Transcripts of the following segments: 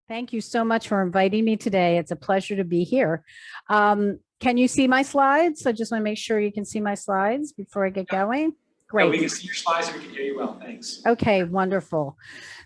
Thank you so much for inviting me today. It's a pleasure to be here. Can you see my slides? I just want to make sure you can see my slides before I get going. Great. Yeah, we can see your slides and we can hear you well. Thanks. Okay, wonderful.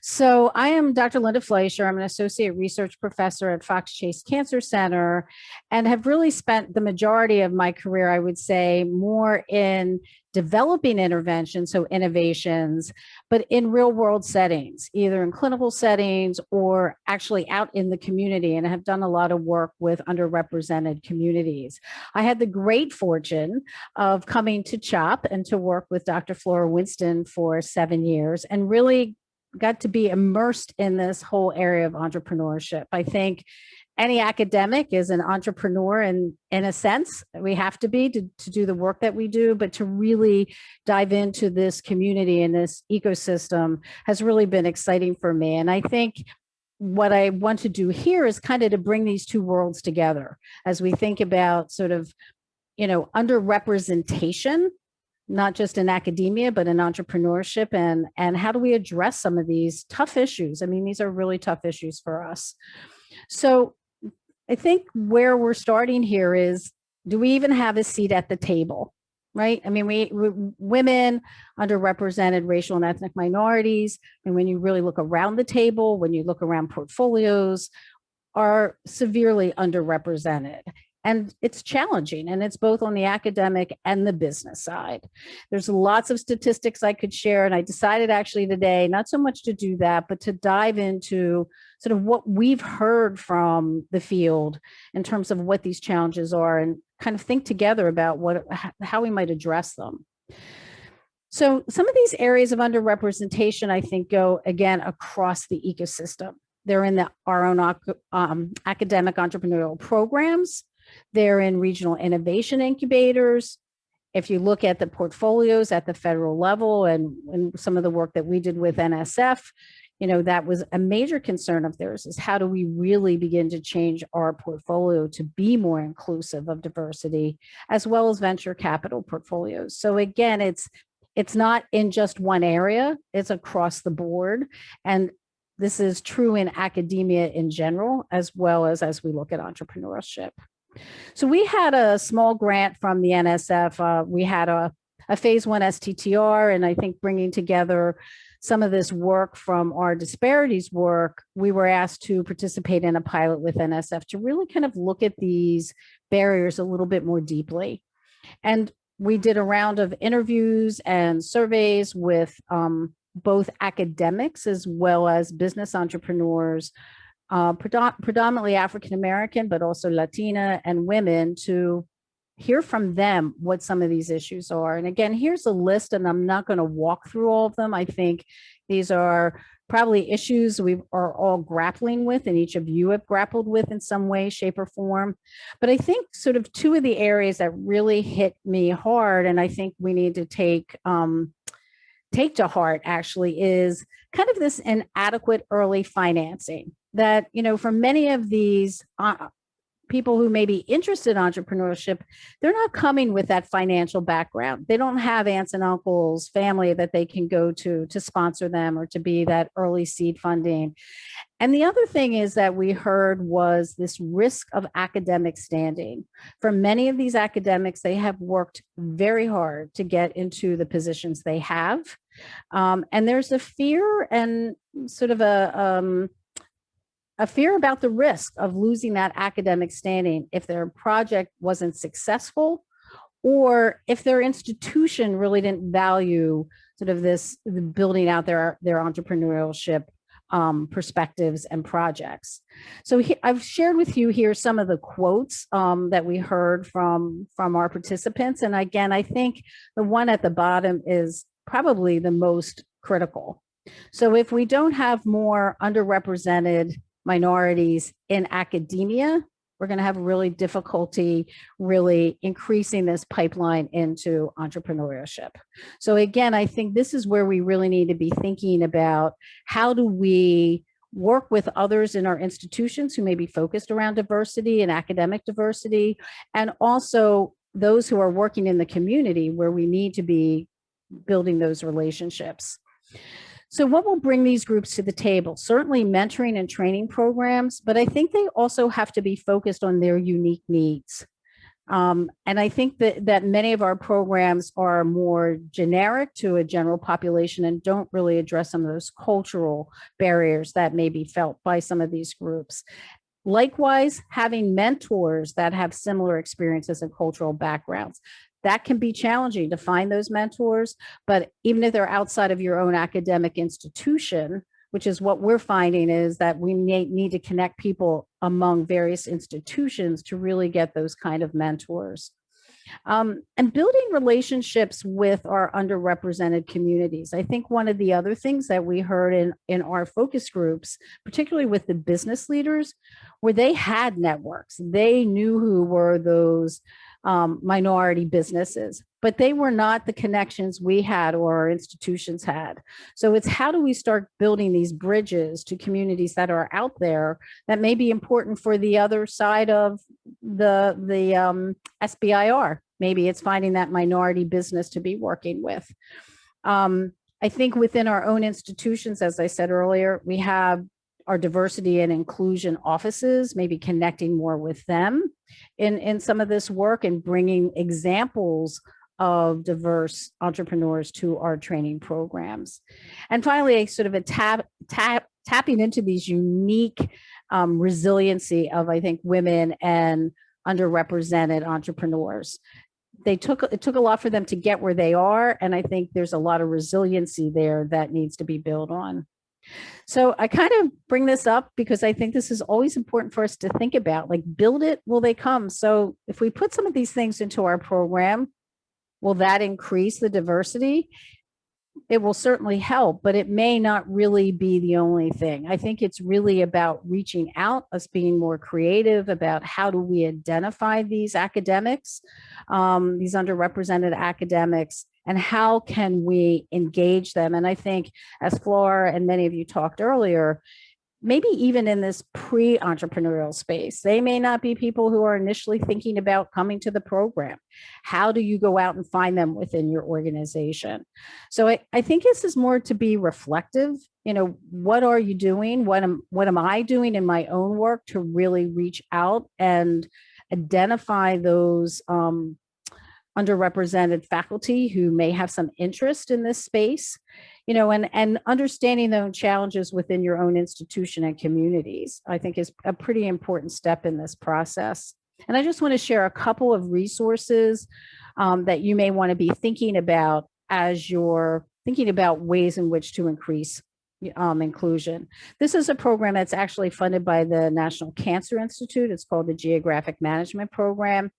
So I am Dr. Linda Fleisher. I'm an associate research professor at Fox Chase Cancer Center and have really spent the majority of my career, I would say, more in developing interventions, so innovations, but in real world settings, either in clinical settings or actually out in the community, and have done a lot of work with underrepresented communities. I had the great fortune of coming to CHOP and to work with Dr. Flora Winston for 7 years and really got to be immersed in this whole area of entrepreneurship. I think any academic is an entrepreneur in a sense. We have to be to do the work that we do, but to really dive into this community and this ecosystem has really been exciting for me. And I think what I want to do here is kind of to bring these two worlds together as we think about sort of, underrepresentation, not just in academia, but in entrepreneurship, and how do we address some of these tough issues? I mean, these are really tough issues for us. So I think where we're starting here is, do we even have a seat at the table, right? I mean, we women, underrepresented racial and ethnic minorities, and when you really look around the table, when you look around portfolios, are severely underrepresented. And it's challenging, and it's both on the academic and the business side. There's lots of statistics I could share, and I decided actually today, not so much to do that, but to dive into sort of what we've heard from the field in terms of what these challenges are and kind of think together about how we might address them. So some of these areas of underrepresentation, I think, go, again, across the ecosystem. They're in our own academic entrepreneurial programs. They're in regional innovation incubators. If you look at the portfolios at the federal level and some of the work that we did with NSF, that was a major concern of theirs, is how do we really begin to change our portfolio to be more inclusive of diversity, as well as venture capital portfolios. So again, it's not in just one area, it's across the board. And this is true in academia in general, as well as we look at entrepreneurship. So we had a small grant from the NSF. We had a phase 1 STTR, and I think bringing together some of this work from our disparities work, we were asked to participate in a pilot with NSF to really kind of look at these barriers a little bit more deeply. And we did a round of interviews and surveys with both academics as well as business entrepreneurs, predominantly African-American, but also Latina and women, to hear from them what some of these issues are. And again, here's a list, and I'm not going to walk through all of them. I think these are probably issues we are all grappling with, and each of you have grappled with in some way, shape, or form. But I think sort of two of the areas that really hit me hard, and I think we need to take to heart actually, is kind of this inadequate early financing. That, for many of these people who may be interested in entrepreneurship, they're not coming with that financial background. They don't have aunts and uncles, family that they can go to sponsor them or to be that early seed funding. And the other thing is that we heard was this risk of academic standing. For many of these academics, they have worked very hard to get into the positions they have. And there's a fear and sort of a fear about the risk of losing that academic standing if their project wasn't successful, or if their institution really didn't value sort of this building out their entrepreneurship perspectives and projects. So I've shared with you here some of the quotes that we heard from our participants. And again, I think the one at the bottom is probably the most critical. So if we don't have more underrepresented minorities in academia, we're going to have really difficulty really increasing this pipeline into entrepreneurship. So again, I think this is where we really need to be thinking about how do we work with others in our institutions who may be focused around diversity and academic diversity, and also those who are working in the community where we need to be building those relationships. So what will bring these groups to the table? Certainly mentoring and training programs, but I think they also have to be focused on their unique needs. And I think that many of our programs are more generic to a general population and don't really address some of those cultural barriers that may be felt by some of these groups. Likewise, having mentors that have similar experiences and cultural backgrounds. That can be challenging to find those mentors, but even if they're outside of your own academic institution, which is what we're finding, is that we may need to connect people among various institutions to really get those kind of mentors. And building relationships with our underrepresented communities. I think one of the other things that we heard in our focus groups, particularly with the business leaders, where they had networks, they knew who were those minority businesses, but they were not the connections we had or our institutions had. So it's how do we start building these bridges to communities that are out there that may be important for the other side of the SBIR. Maybe it's finding that minority business to be working with. I think within our own institutions, as I said earlier, we have our diversity and inclusion offices, maybe connecting more with them in some of this work and bringing examples of diverse entrepreneurs to our training programs. And finally, sort of tapping into these unique resiliency of, I think, women and underrepresented entrepreneurs. It took a lot for them to get where they are. And I think there's a lot of resiliency there that needs to be built on. So I kind of bring this up because I think this is always important for us to think about, like, build it, will they come? So if we put some of these things into our program, will that increase the diversity? It will certainly help, but it may not really be the only thing. I think it's really about reaching out, us being more creative about how do we identify these academics, these underrepresented academics, and how can we engage them? And I think, as Flora and many of you talked earlier, maybe even in this pre-entrepreneurial space, they may not be people who are initially thinking about coming to the program. How do you go out and find them within your organization? So I think this is more to be reflective. You know, what are you doing? What am I doing in my own work to really reach out and identify those underrepresented faculty who may have some interest in this space, you know, and understanding those challenges within your own institution and communities, I think is a pretty important step in this process. And I just want to share a couple of resources that you may want to be thinking about as you're thinking about ways in which to increase inclusion. This is a program that's actually funded by the National Cancer Institute. It's called the Geographic Management Program.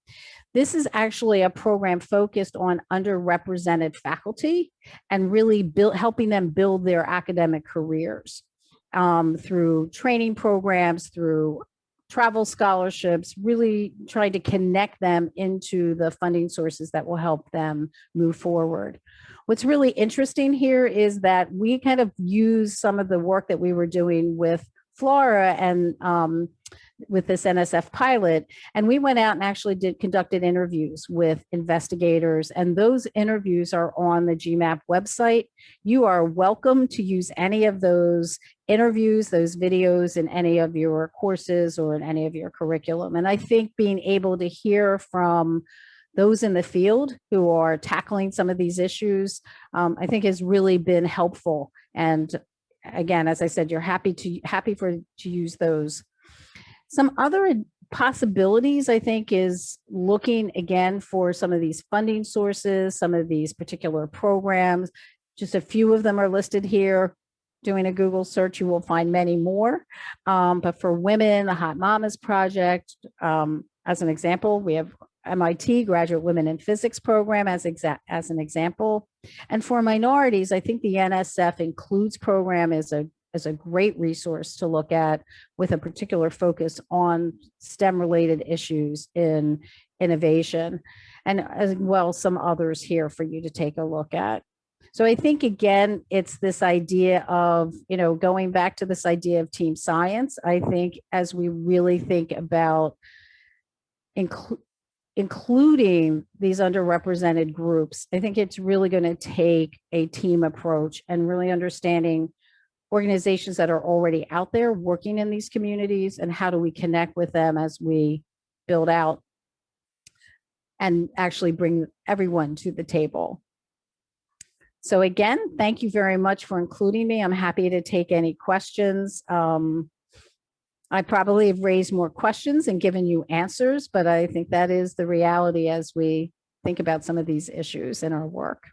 This is actually a program focused on underrepresented faculty and really helping them build their academic careers through training programs, through travel scholarships, really trying to connect them into the funding sources that will help them move forward. What's really interesting here is that we kind of use some of the work that we were doing with Flora and with this NSF pilot, and we went out and actually conducted interviews with investigators, and those interviews are on the GMAP website. You are welcome to use any of those interviews, those videos in any of your courses or in any of your curriculum. And I think being able to hear from those in the field who are tackling some of these issues, I think has really been helpful. And again, as I said, you're happy to use those. Some other possibilities, I think, is looking again for some of these funding sources, some of these particular programs. Just a few of them are listed here. Doing a Google search, you will find many more. But for women, the Hot Mamas Project, as an example, we have MIT Graduate Women in Physics program as an example. And for minorities, I think the NSF Includes program is a great resource to look at with a particular focus on STEM-related issues in innovation, and as well some others here for you to take a look at. So I think, again, it's this idea of, you know, going back to this idea of team science. I think as we really think about including these underrepresented groups, I think it's really going to take a team approach and really understanding organizations that are already out there working in these communities and how do we connect with them as we build out and actually bring everyone to the table. So again, thank you very much for including me. I'm happy to take any questions. I probably have raised more questions and given you answers, but I think that is the reality as we think about some of these issues in our work.